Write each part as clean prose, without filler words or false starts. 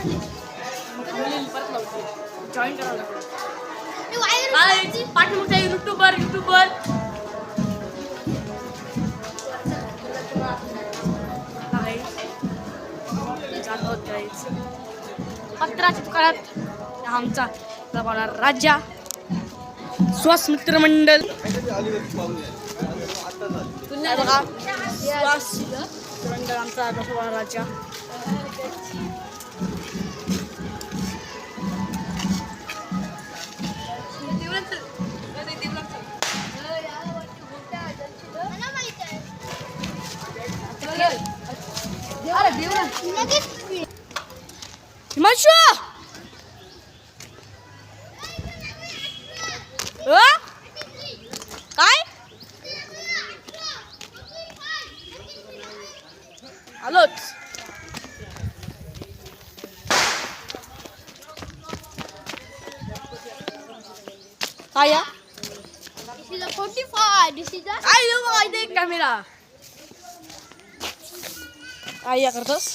परत लावते जॉईन करावं लागतं पाठीमागचा युट्यूबर पत्राच्या दुकानात आमचा जमाना राजा श्वास मित्रमंडळ बघा श्वास मित्रमंडळ आमचा जमाना राजा हिमांशु काय आलोच काय या कॅमेरा काय या करतोस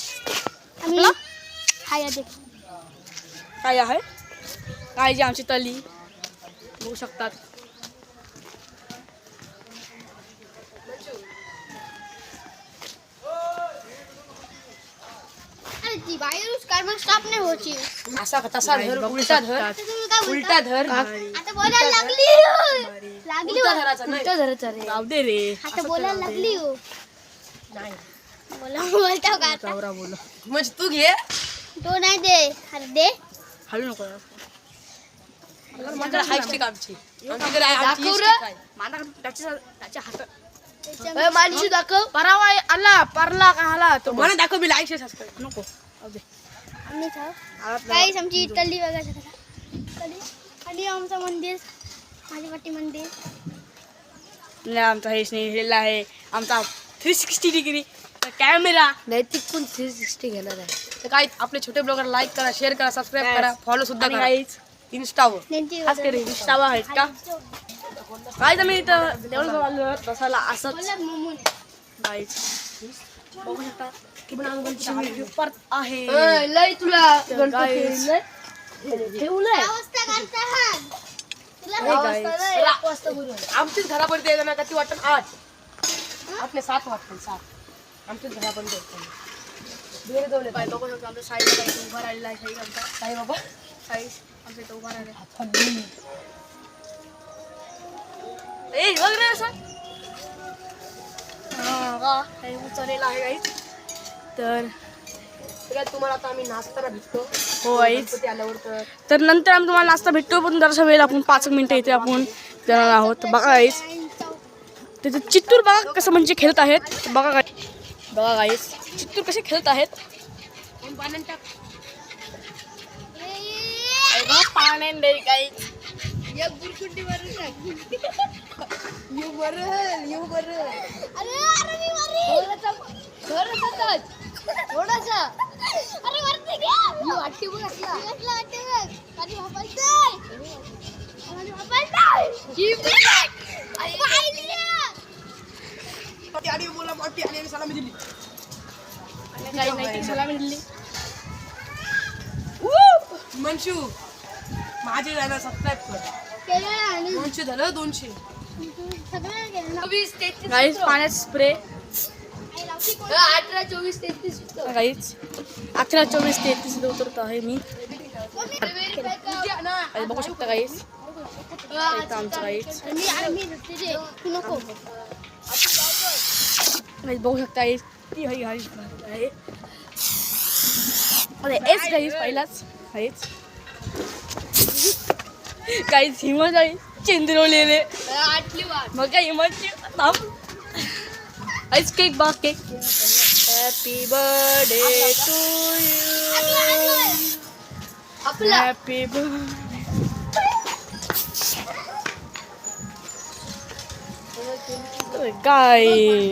काय आहे काय जी आमची तली बघू शकतात असा तसा धर उलटा धर आता बोलायला लागली जाऊ दे रे आता बोलायला लागली हो नाही बोलताव का आता चावरा बोल म्हणजे तू घे तो नाही दे अरे दे हलू नको माझ्याकडे हाय स्टिक आमची त्याच्या हातात माणशी दाखव परावा आला परला का आला तो मला दाखव मी लाईक शेअर सबस्क्राईब नको आम्ही काही आमची इटली वगैरे आणि आमचं मंदिर माझ्या पाठी मंदिर आमचा हे स्नेहिलेला आहे आमचा 360 डिग्री कॅमेरा नैतिक पण 360 घेणार आहे तर काय आपले छोटे ब्लॉगर लाईक करा शेअर करा सबस्क्राईब करा फॉलो सुद्धा करा इंस्टावर खास करून इंस्टावर आहेत का काय तर मी इथं देवळाला बसायला असंच गाईज बघू शकता की गणपतीची व्हिडिओ परत आहे लय तुला गाईज ठेवलंय आमचीच घरापर्यंत यायला ना किती वाटतं 8 आपले 7 वाटतं 7 आमच्याच घरापर्यंत यायचं काय बघू शकता आमच्या साईला काही उभा राहिलेला आहे साई आमचा साई बाबा साई आमच्या इथं उभा राहिला ए बघ रे असं काही उचललेला आहे गाईज तर तुम्हाला आता आम्ही नाश्ताला भेटतो हो गाईज आल्यावर तर नंतर आम्ही तुम्हाला नाश्ता भेटतो पण जरासा वेळ आपण 5 मिनिटं इथे आपण जाणार आहोत बघा गाईज तिथे चित्तूर बघा कसं म्हणजे खेळत आहेत बघा गाईज चित्तूर कसे खेळत आहेत पाण्याने गाईज थोडासा अरे वरती घे यू वाटते बघ असला वाटते बघ आणि वापरतोय आणि वापरतोय जीव आई पाहिली आणि बोला मोठी आणि सलामी दिली काही नाही सलामी दिली मनशू माझे जायला सबस्क्राईब कर केलं आणि 200 झालं 200 सगळं केलं 24 33 गाईज पाण्यात स्प्रे 18 24 33 गाईज 18 24 33 उतरत आहे मी बघू शकता गाईज आमचं गाईज मी तुझे तू नको बघू शकता गाईज ती हई गाईज आहे अरे एच गाईज पहिलाच गाईज गाईज हिमत आहे चेंद्रवलेले मग काय हिमतची थांब आईस केक बघ cake happy birthday to you happy birthday guys